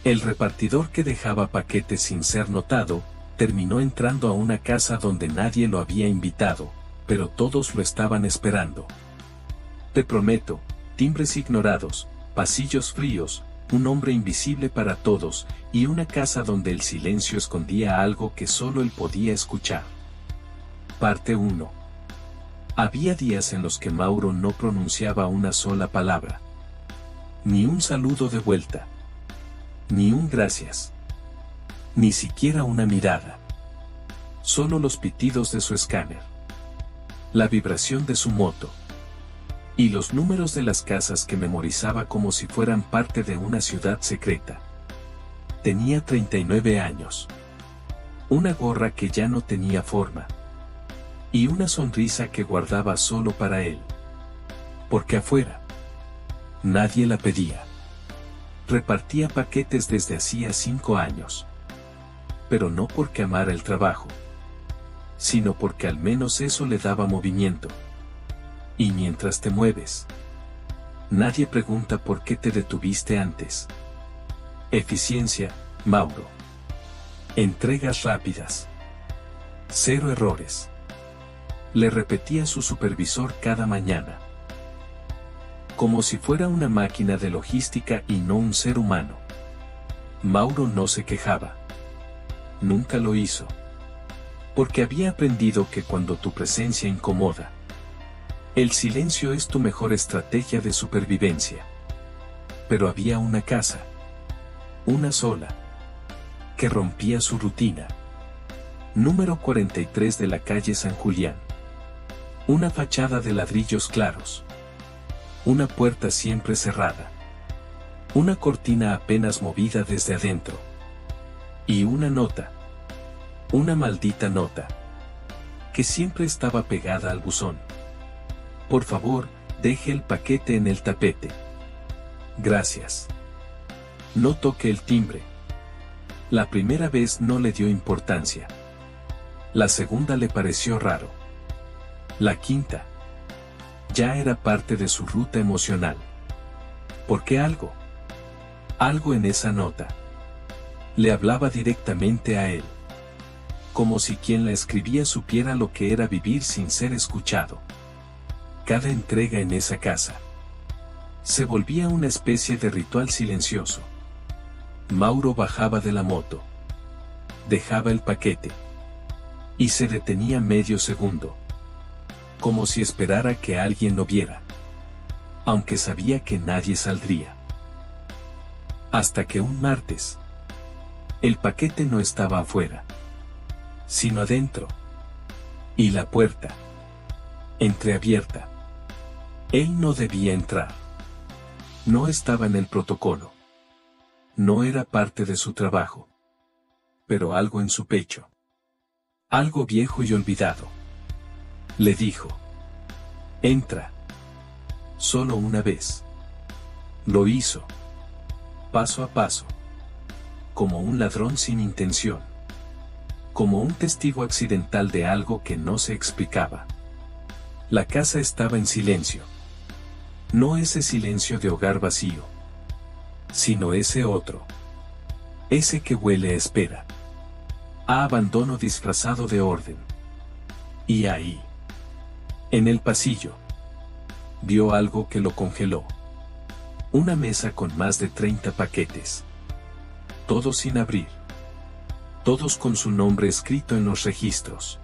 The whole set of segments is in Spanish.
El repartidor que dejaba paquetes sin ser notado, terminó entrando a una casa donde nadie lo había invitado, pero todos lo estaban esperando. Te prometo, timbres ignorados, pasillos fríos, un hombre invisible para todos, y una casa donde el silencio escondía algo que solo él podía escuchar. Parte 1. Había días en los que Mauro no pronunciaba una sola palabra. Ni un saludo de vuelta. Ni un gracias. Ni siquiera una mirada. Solo los pitidos de su escáner. La vibración de su moto. Y los números de las casas que memorizaba como si fueran parte de una ciudad secreta. Tenía 39 años. Una gorra que ya no tenía forma. Y una sonrisa que guardaba solo para él. Porque afuera nadie la pedía. Repartía paquetes desde hacía 5 años. Pero no porque amara el trabajo, sino porque al menos eso le daba movimiento. Y mientras te mueves, nadie pregunta por qué te detuviste antes. Eficiencia, Mauro. Entregas rápidas. 0 errores. Le repetía su supervisor cada mañana. Como si fuera una máquina de logística y no un ser humano. Mauro no se quejaba. Nunca lo hizo. Porque había aprendido que cuando tu presencia incomoda, el silencio es tu mejor estrategia de supervivencia. Pero había una casa. Una sola. Que rompía su rutina. Número 43 de la calle San Julián. Una fachada de ladrillos claros. Una puerta siempre cerrada. Una cortina apenas movida desde adentro. Y una nota. Una maldita nota. Que siempre estaba pegada al buzón. Por favor, deje el paquete en el tapete. Gracias. No toque el timbre. La primera vez no le dio importancia. La segunda le pareció raro. La quinta. Ya era parte de su ruta emocional. Porque algo en esa nota, le hablaba directamente a él. Como si quien la escribía supiera lo que era vivir sin ser escuchado. Cada entrega en esa casa se volvía una especie de ritual silencioso. Mauro bajaba de la moto. Dejaba el paquete. Y se detenía medio segundo. Como si esperara que alguien lo viera. Aunque sabía que nadie saldría. Hasta que un martes, el paquete no estaba afuera, sino adentro. Y la puerta, entreabierta. Él no debía entrar. No estaba en el protocolo. No era parte de su trabajo. Pero algo en su pecho. Algo viejo y olvidado. Le dijo: entra. Solo una vez. Lo hizo. Paso a paso. Como un ladrón sin intención. Como un testigo accidental de algo que no se explicaba. La casa estaba en silencio. No ese silencio de hogar vacío. Sino ese otro. Ese que huele a espera. A abandono disfrazado de orden. Y ahí, en el pasillo, vio algo que lo congeló. Una mesa con más de 30 paquetes. Todos sin abrir. Todos con su nombre escrito en los registros.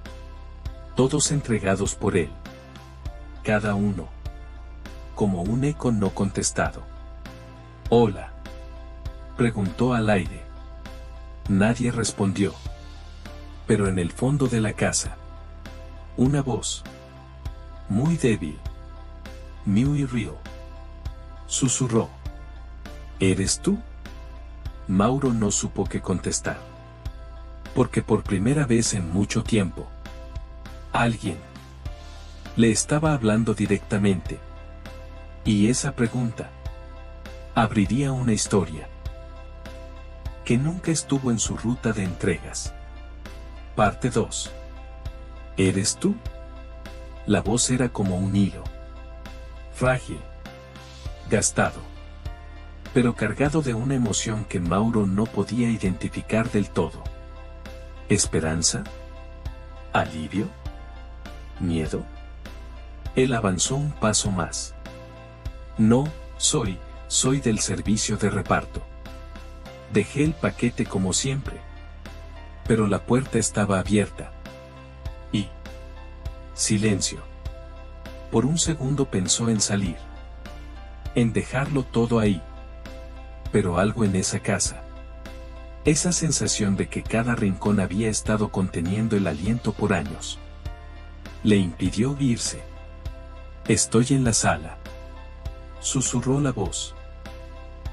Todos entregados por él. Cada uno. Como un eco no contestado. «Hola», preguntó al aire. Nadie respondió. Pero en el fondo de la casa, una voz, muy débil, muy real, susurró: ¿eres tú? Mauro no supo qué contestar. Porque por primera vez en mucho tiempo, alguien le estaba hablando directamente. Y esa pregunta abriría una historia que nunca estuvo en su ruta de entregas. Parte 2. ¿Eres tú? La voz era como un hilo. Frágil. Gastado. pero cargado de una emoción que Mauro no podía identificar del todo. ¿Esperanza? ¿Alivio? ¿Miedo? Él avanzó un paso más. No, soy del servicio de reparto. Dejé el paquete como siempre. Pero la puerta estaba abierta. Y... silencio. Por un segundo pensó en salir. En dejarlo todo ahí. Pero algo en esa casa. Esa sensación de que cada rincón había estado conteniendo el aliento por años. Le impidió irse. Estoy en la sala. Susurró la voz.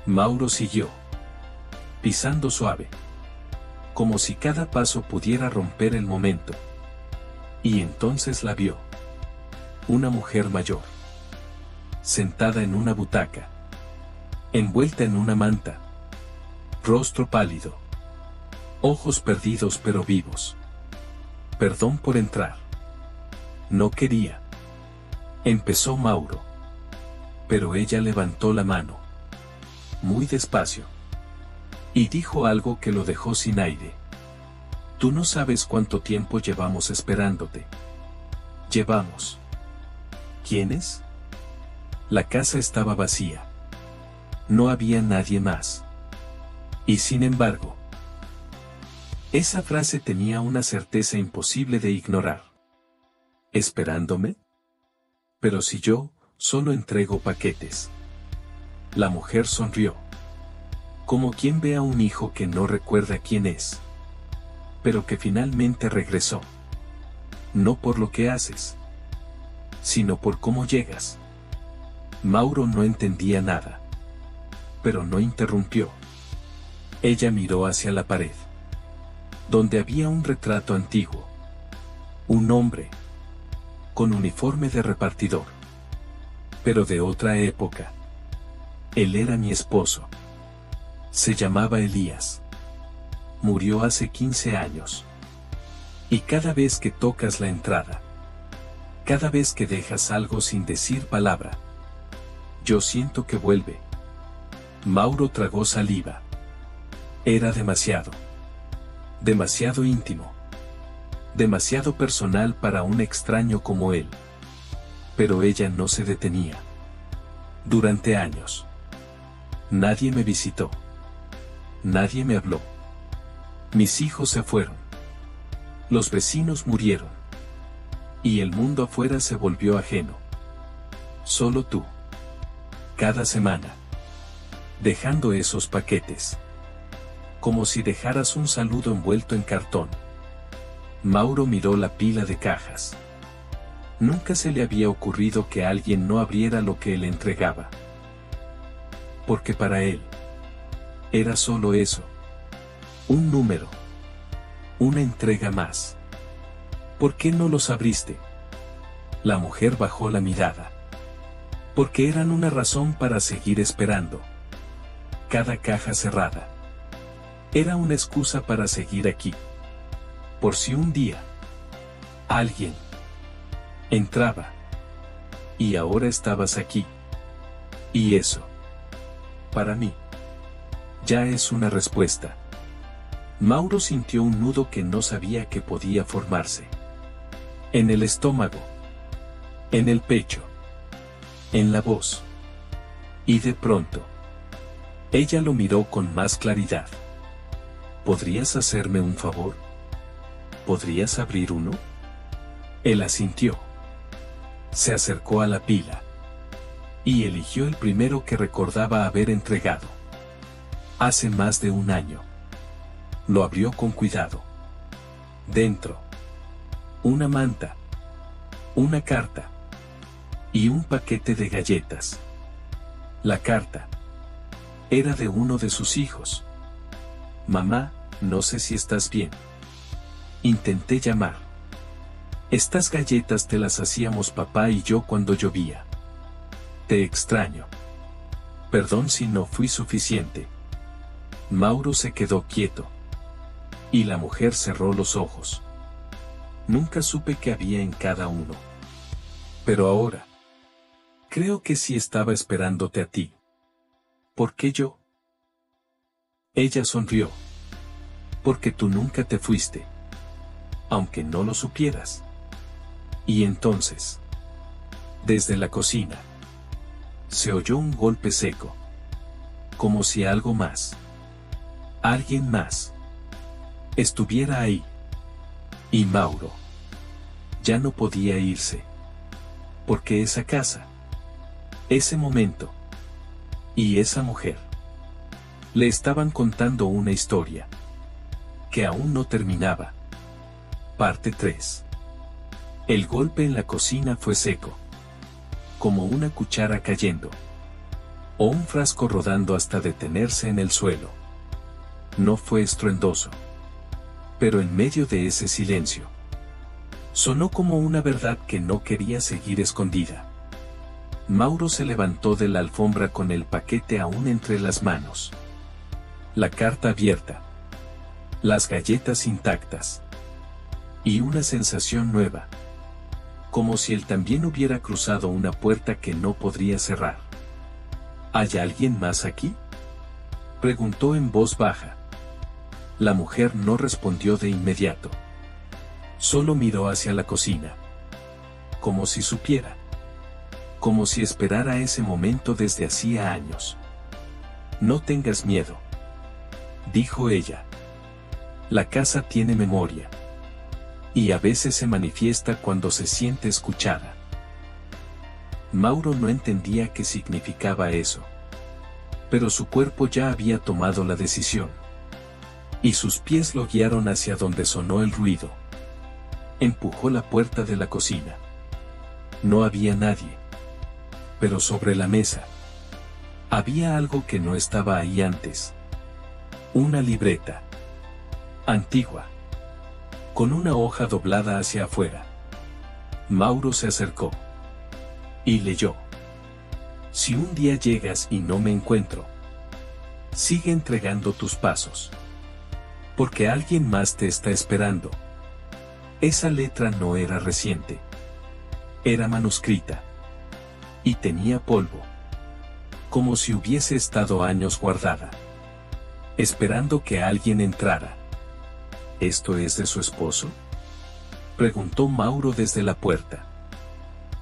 Mauro siguió. Pisando suave. Como si cada paso pudiera romper el momento. Y entonces la vio. Una mujer mayor. Sentada en una butaca. Envuelta en una manta. Rostro pálido. Ojos perdidos pero vivos. Perdón por entrar. No quería. Empezó Mauro. Pero ella levantó la mano. Muy despacio. Y dijo algo que lo dejó sin aire. Tú no sabes cuánto tiempo llevamos esperándote. Llevamos. ¿Quiénes? La casa estaba vacía. No había nadie más. Y sin embargo, esa frase tenía una certeza imposible de ignorar. ¿Esperándome? Pero si yo, solo entrego paquetes. La mujer sonrió. Como quien ve a un hijo que no recuerda quién es. Pero que finalmente regresó. No por lo que haces, sino por cómo llegas. Mauro no entendía nada. Pero no interrumpió. Ella miró hacia la pared. Donde había un retrato antiguo. Un hombre. Con uniforme de repartidor. Pero de otra época. Él era mi esposo. Se llamaba Elías. Murió hace 15 años. Y cada vez que tocas la entrada. Cada vez que dejas algo sin decir palabra. Yo siento que vuelve. Mauro tragó saliva. Era demasiado. Demasiado íntimo. Demasiado personal para un extraño como él. Pero ella no se detenía. Durante años. Nadie me visitó. Nadie me habló. Mis hijos se fueron. Los vecinos murieron. Y el mundo afuera se volvió ajeno. Solo tú. Cada semana. Dejando esos paquetes. Como si dejaras un saludo envuelto en cartón. Mauro miró la pila de cajas. Nunca se le había ocurrido que alguien no abriera lo que él entregaba. Porque para él, era solo eso. Un número. Una entrega más. ¿Por qué no los abriste? La mujer bajó la mirada. Porque eran una razón para seguir esperando. Cada caja cerrada. Era una excusa para seguir aquí. Por si un día alguien entraba. Y ahora estabas aquí. Y eso, para mí, ya es una respuesta. Mauro sintió un nudo que no sabía que podía formarse. En el estómago. En el pecho. En la voz. Y de pronto, ella lo miró con más claridad. ¿Podrías hacerme un favor? ¿Podrías abrir uno? Él asintió. Se acercó a la pila. Y eligió el primero que recordaba haber entregado. Hace más de un año. Lo abrió con cuidado. Dentro. Una manta. Una carta. Y un paquete de galletas. La carta. Era de uno de sus hijos. Mamá, no sé si estás bien. Intenté llamar. Estas galletas te las hacíamos papá y yo cuando llovía. Te extraño. Perdón si no fui suficiente. Mauro se quedó quieto. Y la mujer cerró los ojos. Nunca supe qué había en cada uno. Pero ahora. Creo que sí estaba esperándote a ti. ¿Por qué yo? Ella sonrió. Porque tú nunca te fuiste. Aunque no lo supieras. Y entonces, desde la cocina, se oyó un golpe seco. Como si algo más, alguien más, estuviera ahí. Y Mauro ya no podía irse. Porque esa casa, ese momento y esa mujer le estaban contando una historia que aún no terminaba. Parte 3. El golpe en la cocina fue seco, como una cuchara cayendo, o un frasco rodando hasta detenerse en el suelo. No fue estruendoso, pero en medio de ese silencio, sonó como una verdad que no quería seguir escondida. Mauro se levantó de la alfombra con el paquete aún entre las manos. La carta abierta, las galletas intactas, y una sensación nueva, como si él también hubiera cruzado una puerta que no podría cerrar. ¿Hay alguien más aquí?, preguntó en voz baja. La mujer no respondió de inmediato. Solo miró hacia la cocina. Como si supiera. Como si esperara ese momento desde hacía años. No tengas miedo, dijo ella. La casa tiene memoria. Y a veces se manifiesta cuando se siente escuchada. Mauro no entendía qué significaba eso. Pero su cuerpo ya había tomado la decisión. Y sus pies lo guiaron hacia donde sonó el ruido. Empujó la puerta de la cocina. No había nadie. Pero sobre la mesa había algo que no estaba ahí antes. Una libreta. Antigua. Con una hoja doblada hacia afuera. Mauro se acercó. Y leyó. Si un día llegas y no me encuentro, sigue entregando tus pasos. Porque alguien más te está esperando. Esa letra no era reciente. Era manuscrita. Y tenía polvo. Como si hubiese estado años guardada. Esperando que alguien entrara. ¿Esto es de su esposo?, preguntó Mauro desde la puerta.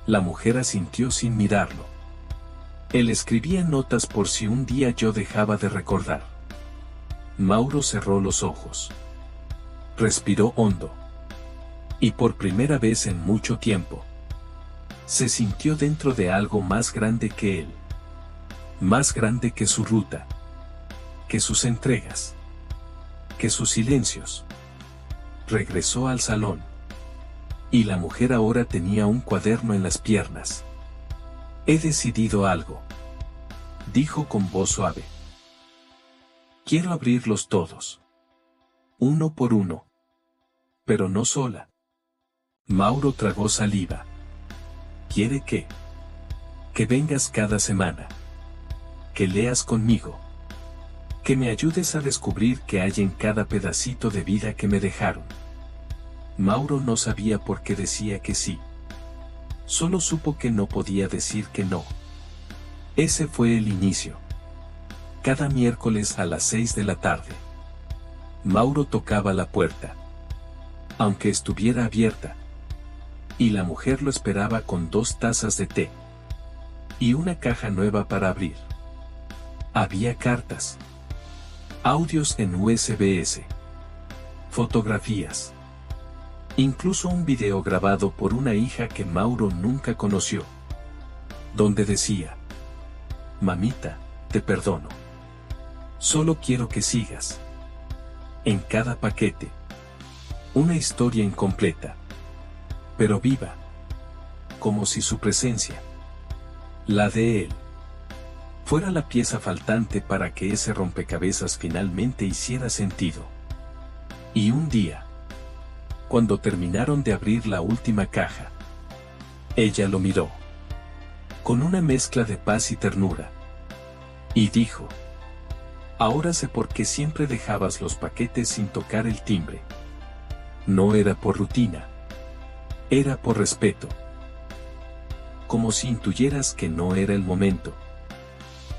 La mujer asintió sin mirarlo. Él escribía notas por si un día yo dejaba de recordar. Mauro cerró los ojos. Respiró hondo. Y por primera vez en mucho tiempo, se sintió dentro de algo más grande que él. Más grande que su ruta. Que sus entregas. Que sus silencios. Regresó al salón. Y la mujer ahora tenía un cuaderno en las piernas. He decidido algo, dijo con voz suave. Quiero abrirlos todos. Uno por uno. Pero no sola. Mauro tragó saliva. ¿Quiere qué? Que vengas cada semana. Que leas conmigo. Que me ayudes a descubrir qué hay en cada pedacito de vida que me dejaron. Mauro no sabía por qué decía que sí. Solo supo que no podía decir que no. Ese fue el inicio. Cada miércoles a las 6 de la tarde. Mauro tocaba la puerta. Aunque estuviera abierta. Y la mujer lo esperaba con 2 tazas de té. Y una caja nueva para abrir. Había cartas. Audios en USB-S. Fotografías. Incluso un video grabado por una hija que Mauro nunca conoció. Donde decía: mamita, te perdono. Solo quiero que sigas. En cada paquete. Una historia incompleta. Pero viva. Como si su presencia, la de él, fuera la pieza faltante para que ese rompecabezas finalmente hiciera sentido. Y un día, cuando terminaron de abrir la última caja, ella lo miró. Con una mezcla de paz y ternura. Y dijo: ahora sé por qué siempre dejabas los paquetes sin tocar el timbre. No era por rutina. Era por respeto. Como si intuyeras que no era el momento.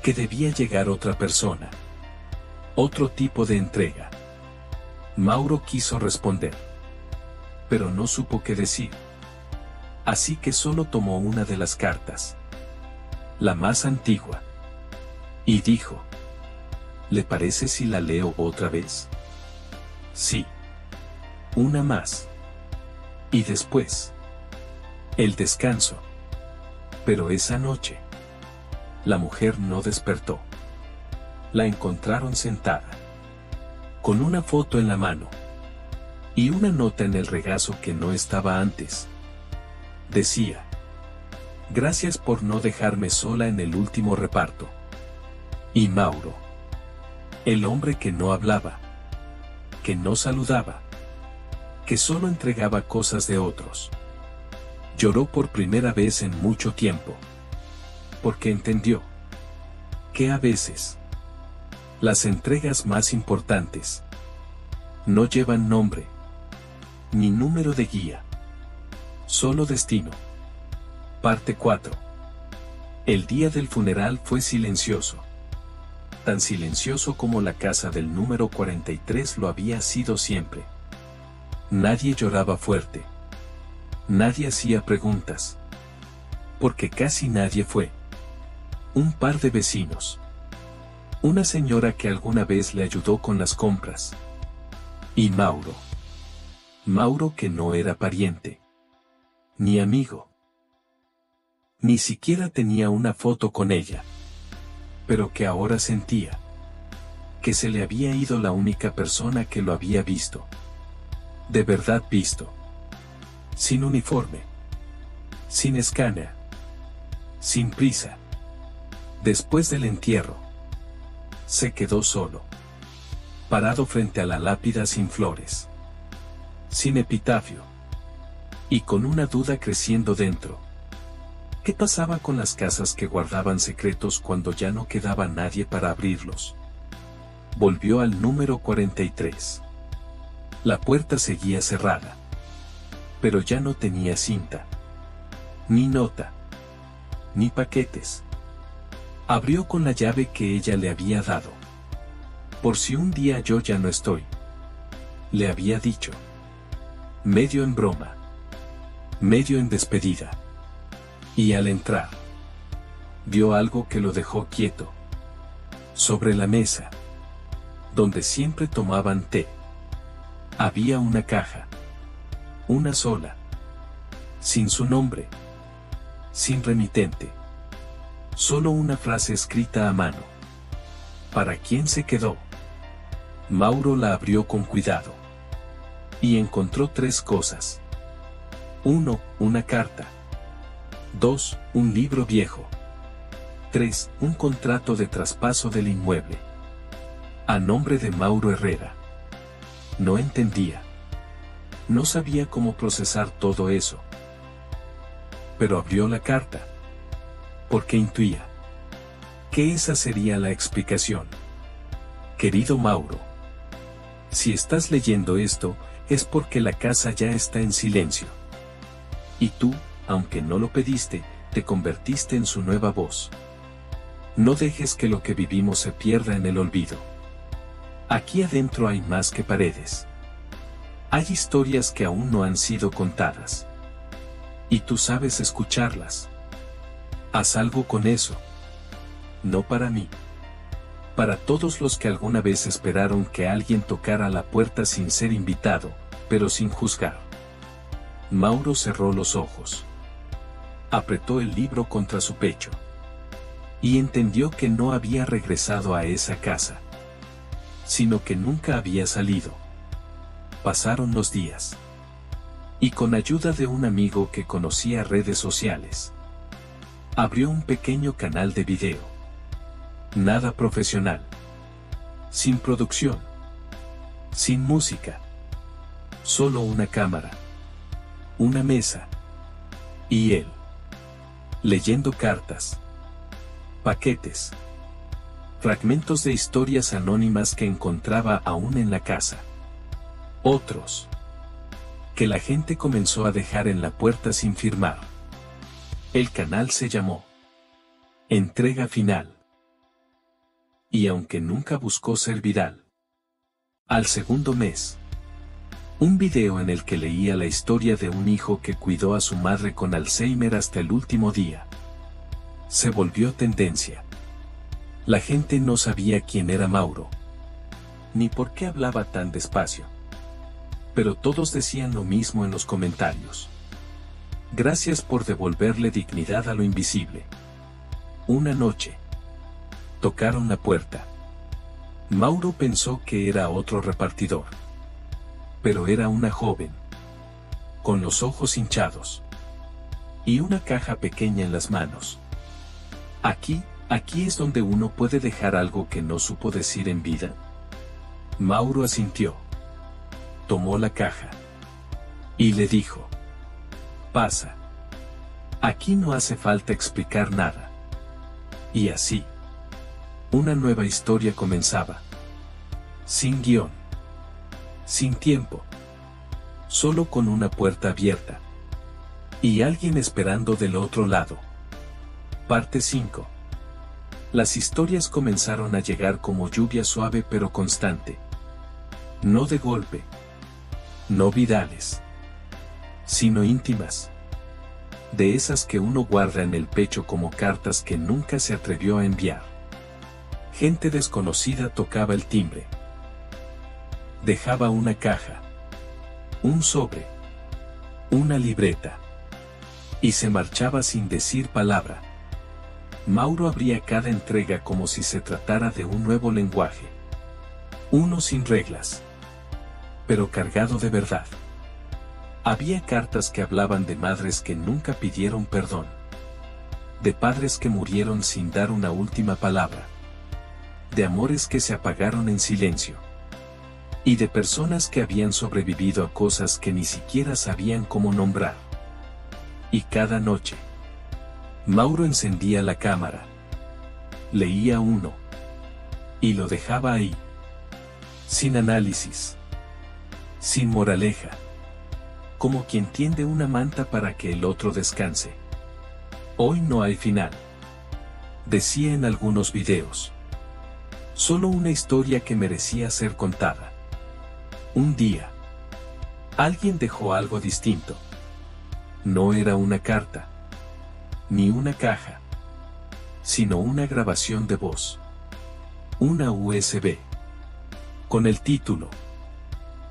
que debía llegar otra persona. Otro tipo de entrega. Mauro quiso responder, pero no supo qué decir. Así que solo tomó una de las cartas, la más antigua, y dijo: ¿Le parece si la leo otra vez? Sí. Una más. Y después, el descanso. Pero esa noche, la mujer no despertó. La encontraron sentada, con una foto en la mano, y una nota en el regazo que no estaba antes. Decía: gracias por no dejarme sola en el último reparto. Y Mauro, el hombre que no hablaba, que no saludaba, que solo entregaba cosas de otros, lloró por primera vez en mucho tiempo, porque entendió que a veces las entregas más importantes no llevan nombre, ni número de guía, solo destino. Parte 4. El día del funeral fue silencioso. Tan silencioso como la casa del número 43 lo había sido siempre. Nadie lloraba fuerte. Nadie hacía preguntas. Porque casi nadie fue. Un par de vecinos. Una señora que alguna vez le ayudó con las compras. Y Mauro. Mauro que no era pariente. Ni amigo. Ni siquiera tenía una foto con ella. Pero que ahora sentía que se le había ido la única persona que lo había visto. De verdad visto. Sin uniforme. Sin escáner. Sin prisa. Después del entierro, se quedó solo. Parado frente a la lápida sin flores. Sin epitafio. Y con una duda creciendo dentro. ¿Qué pasaba con las casas que guardaban secretos cuando ya no quedaba nadie para abrirlos? Volvió al número 43. La puerta seguía cerrada. Pero ya no tenía cinta. Ni nota. Ni paquetes. Abrió con la llave que ella le había dado. Por si un día yo ya no estoy. Le había dicho. Medio en broma. Medio en despedida. Y al entrar, vio algo que lo dejó quieto. Sobre la mesa, donde siempre tomaban té, había una caja. Una sola. Sin su nombre. Sin remitente. Solo una frase escrita a mano. ¿Para quién se quedó? Mauro la abrió con cuidado. Y encontró 3 cosas. 1. Una carta. 2. Un libro viejo. 3. Un contrato de traspaso del inmueble. A nombre de Mauro Herrera. No entendía. No sabía cómo procesar todo eso. Pero abrió la carta. Porque intuía que esa sería la explicación. Querido Mauro, si estás leyendo esto, es porque la casa ya está en silencio. Y tú, aunque no lo pediste, te convertiste en su nueva voz. No dejes que lo que vivimos se pierda en el olvido. Aquí adentro hay más que paredes. Hay historias que aún no han sido contadas. Y tú sabes escucharlas. Haz algo con eso. No para mí. Para todos los que alguna vez esperaron que alguien tocara la puerta sin ser invitado, pero sin juzgar. Mauro cerró los ojos. Apretó el libro contra su pecho. Y entendió que no había regresado a esa casa. Sino que nunca había salido. Pasaron los días. Y con ayuda de un amigo que conocía redes sociales, abrió un pequeño canal de video. Nada profesional. Sin producción. Sin música. Solo una cámara. Una mesa. Y él. Leyendo cartas. Paquetes. Fragmentos de historias anónimas que encontraba aún en la casa. Otros. Que la gente comenzó a dejar en la puerta sin firmar. El canal se llamó Entrega Final. Y aunque nunca buscó ser viral. Al segundo mes. Un video en el que leía la historia de un hijo que cuidó a su madre con Alzheimer hasta el último día. Se volvió tendencia. La gente no sabía quién era Mauro. Ni por qué hablaba tan despacio. Pero todos decían lo mismo en los comentarios. Gracias por devolverle dignidad a lo invisible. Una noche. Tocaron la puerta. Mauro pensó que era otro repartidor. Pero era una joven. Con los ojos hinchados. Y una caja pequeña en las manos. Aquí es donde uno puede dejar algo que no supo decir en vida. Mauro asintió. Tomó la caja. Y le dijo. Pasa. Aquí no hace falta explicar nada. Y así. Una nueva historia comenzaba. Sin guión. Sin tiempo. Solo con una puerta abierta. Y alguien esperando del otro lado. Parte 5. Las historias comenzaron a llegar como lluvia suave pero constante. No de golpe. No virales. Sino íntimas. De esas que uno guarda en el pecho como cartas que nunca se atrevió a enviar. Gente desconocida tocaba el timbre. Dejaba una caja. Un sobre. Una libreta. Y se marchaba sin decir palabra. Mauro abría cada entrega como si se tratara de un nuevo lenguaje. Uno sin reglas. Pero cargado de verdad. Había cartas que hablaban de madres que nunca pidieron perdón. De padres que murieron sin dar una última palabra. De amores que se apagaron en silencio. Y de personas que habían sobrevivido a cosas que ni siquiera sabían cómo nombrar. Y cada noche, Mauro encendía la cámara. Leía uno. Y lo dejaba ahí. Sin análisis. Sin moraleja. Como quien tiende una manta para que el otro descanse. Hoy no hay final. Decía en algunos videos. Solo una historia que merecía ser contada. Un día. Alguien dejó algo distinto. No era una carta. Ni una caja. Sino una grabación de voz. Una USB. Con el título.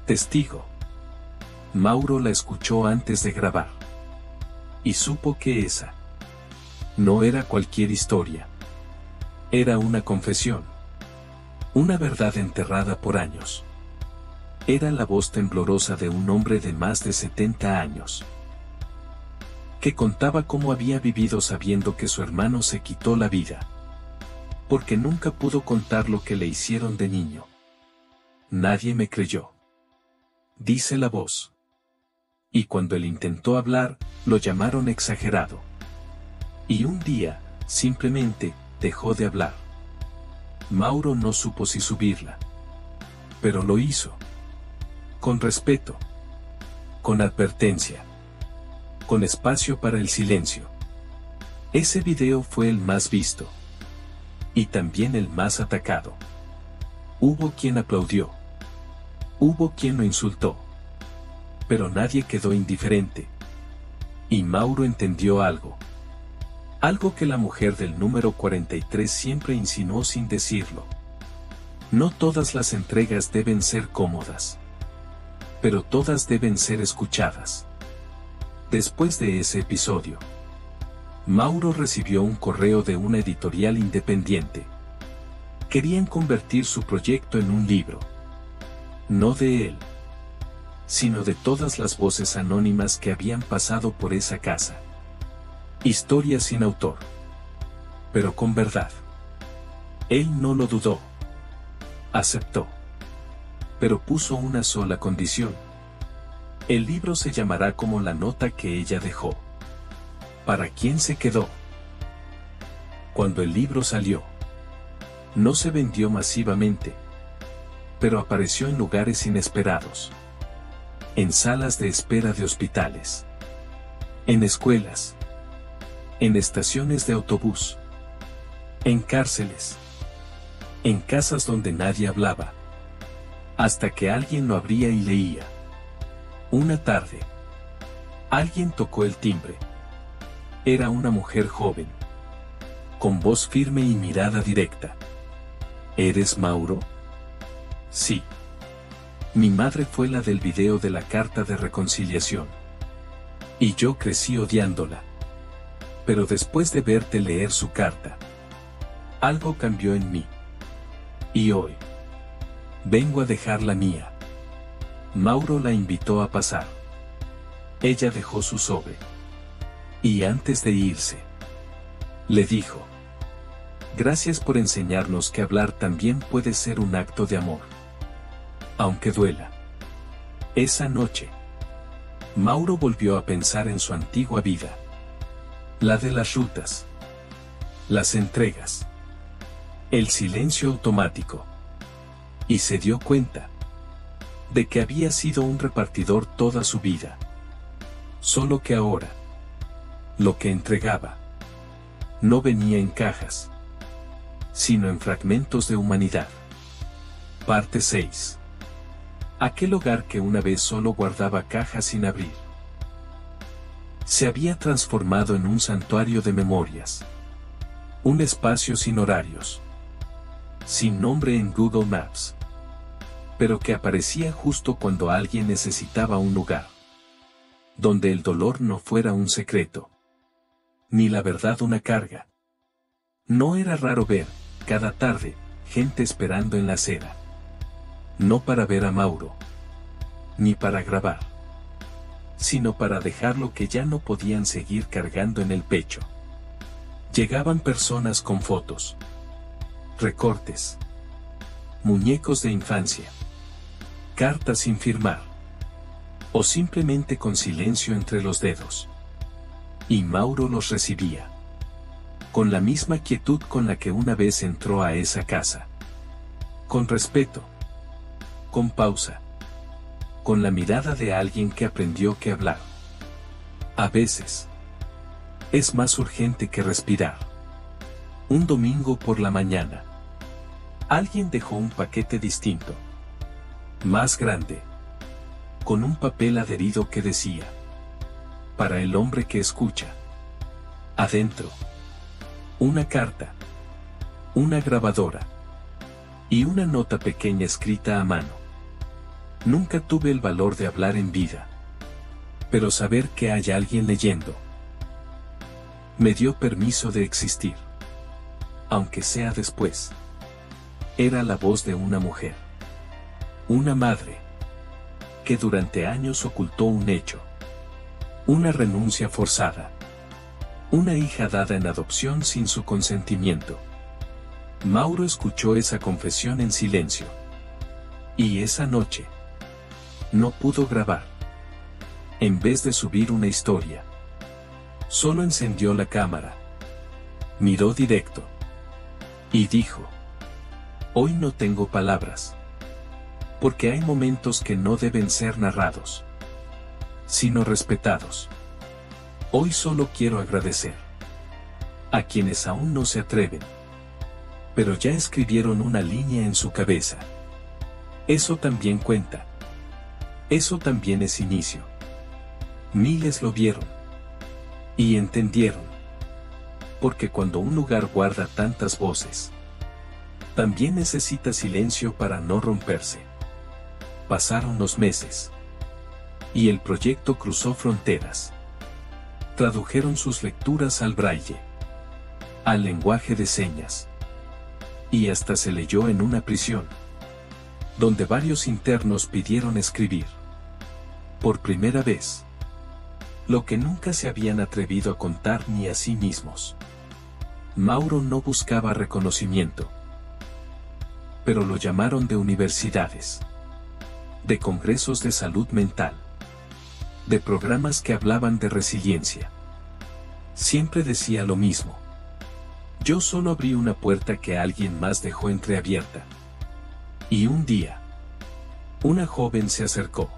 Testigo. Mauro la escuchó antes de grabar. Y supo que esa. No era cualquier historia. Era una confesión. Una verdad enterrada por años. Era la voz temblorosa de un hombre de más de 70 años. Que contaba cómo había vivido sabiendo que su hermano se quitó la vida. Porque nunca pudo contar lo que le hicieron de niño. Nadie me creyó. Dice la voz. Y cuando él intentó hablar, lo llamaron exagerado. Y un día, simplemente, dejó de hablar. Mauro no supo si subirla. Pero lo hizo. Con respeto. Con advertencia. Con espacio para el silencio. Ese video fue el más visto. Y también el más atacado. Hubo quien aplaudió. Hubo quien lo insultó. Pero nadie quedó indiferente. Y Mauro entendió algo. Algo que la mujer del número 43 siempre insinuó sin decirlo. No todas las entregas deben ser cómodas. Pero todas deben ser escuchadas. Después de ese episodio, Mauro recibió un correo de una editorial independiente. Querían convertir su proyecto en un libro. No de él, sino de todas las voces anónimas que habían pasado por esa casa. Historia sin autor. Pero con verdad. Él no lo dudó. Aceptó. Pero puso una sola condición. El libro se llamará como la nota que ella dejó. ¿Para quién se quedó? Cuando el libro salió, no se vendió masivamente, pero apareció en lugares inesperados. En salas de espera de hospitales. En escuelas. En estaciones de autobús. En cárceles. en casas donde nadie hablaba, hasta que alguien lo abría y leía. Una tarde, alguien tocó el timbre. Era una mujer joven, con voz firme y mirada directa. ¿Eres Mauro? Sí. Mi madre fue la del video de la carta de reconciliación. Y yo crecí odiándola. Pero después de verte leer su carta, algo cambió en mí. Y hoy, vengo a dejar la mía. Mauro la invitó a pasar. Ella dejó su sobre. Y antes de irse, le dijo: gracias por enseñarnos que hablar también puede ser un acto de amor, aunque duela. Esa noche, Mauro volvió a pensar en su antigua vida. La de las rutas, las entregas, el silencio automático. Y se dio cuenta de que había sido un repartidor toda su vida. Solo que ahora, lo que entregaba no venía en cajas, sino en fragmentos de humanidad. Parte 6. Aquel hogar que una vez solo guardaba cajas sin abrir, se había transformado en un santuario de memorias. Un espacio sin horarios, sin nombre en Google Maps, pero que aparecía justo cuando alguien necesitaba un lugar, donde el dolor no fuera un secreto, ni la verdad una carga. No era raro ver, cada tarde, gente esperando en la acera. No para ver a Mauro, ni para grabar, sino para dejar lo que ya no podían seguir cargando en el pecho. Llegaban personas con fotos, recortes, muñecos de infancia, cartas sin firmar, o simplemente con silencio entre los dedos. Y Mauro los recibía, con la misma quietud con la que una vez entró a esa casa. Con respeto, con pausa, con la mirada de alguien que aprendió que hablar, a veces, es más urgente que respirar. Un domingo por la mañana, alguien dejó un paquete distinto, más grande, con un papel adherido que decía: para el hombre que escucha. Adentro, una carta, una grabadora y una nota pequeña escrita a mano. Nunca tuve el valor de hablar en vida, pero saber que hay alguien leyendo me dio permiso de existir, aunque sea después. Era la voz de una mujer, una madre, que durante años ocultó un hecho, una renuncia forzada, una hija dada en adopción sin su consentimiento. Mauro escuchó esa confesión en silencio. Y esa noche, no pudo grabar. En vez de subir una historia, solo encendió la cámara, miró directo, y dijo: hoy no tengo palabras, porque hay momentos que no deben ser narrados, sino respetados. Hoy solo quiero agradecer a quienes aún no se atreven, pero ya escribieron una línea en su cabeza. Eso también cuenta. Eso también es inicio. Miles lo vieron y entendieron, porque cuando un lugar guarda tantas voces, también necesita silencio para no romperse. Pasaron los meses y el proyecto cruzó fronteras. Tradujeron sus lecturas al braille, al lenguaje de señas, y hasta se leyó en una prisión, donde varios internos pidieron escribir, por primera vez, lo que nunca se habían atrevido a contar ni a sí mismos. Mauro no buscaba reconocimiento, pero lo llamaron de universidades, de congresos de salud mental, de programas que hablaban de resiliencia. Siempre decía lo mismo: yo solo abrí una puerta que alguien más dejó entreabierta. Y un día, una joven se acercó,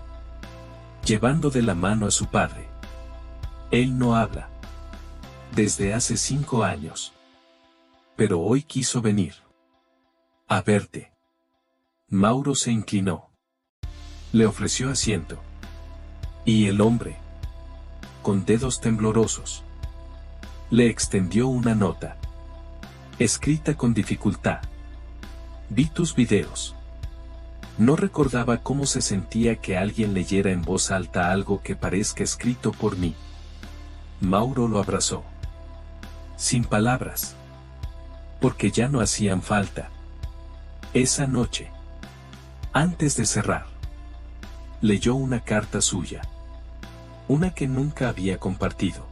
llevando de la mano a su padre. Él no habla desde hace 5 años, pero hoy quiso venir. A verte. Mauro se inclinó. Le ofreció asiento. Y el hombre, con dedos temblorosos, le extendió una nota, escrita con dificultad. Vi tus videos. No recordaba cómo se sentía que alguien leyera en voz alta algo que parezca escrito por mí. Mauro lo abrazó. Sin palabras. Porque ya no hacían falta. Esa noche, antes de cerrar, leyó una carta suya. Una que nunca había compartido.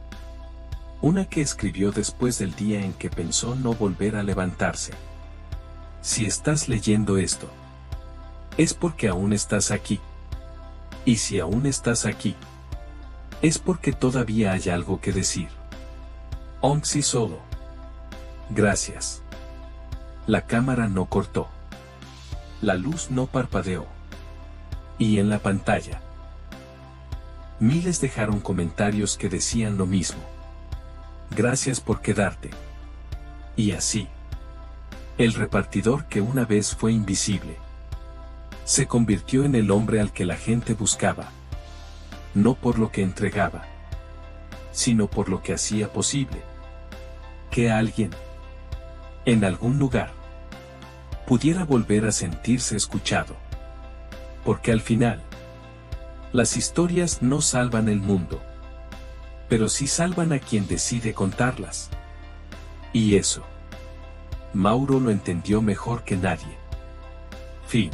Una que escribió después del día en que pensó no volver a levantarse. Si estás leyendo esto, es porque aún estás aquí. Y si aún estás aquí, es porque todavía hay algo que decir. Onxi solo. Gracias. La cámara no cortó. La luz no parpadeó. Y en la pantalla, miles dejaron comentarios que decían lo mismo. Gracias por quedarte. Y así, el repartidor que una vez fue invisible, se convirtió en el hombre al que la gente buscaba. No por lo que entregaba, sino por lo que hacía posible que alguien, en algún lugar, pudiera volver a sentirse escuchado. Porque al final, las historias no salvan el mundo, pero sí salvan a quien decide contarlas. Y eso, Mauro lo entendió mejor que nadie. Fin.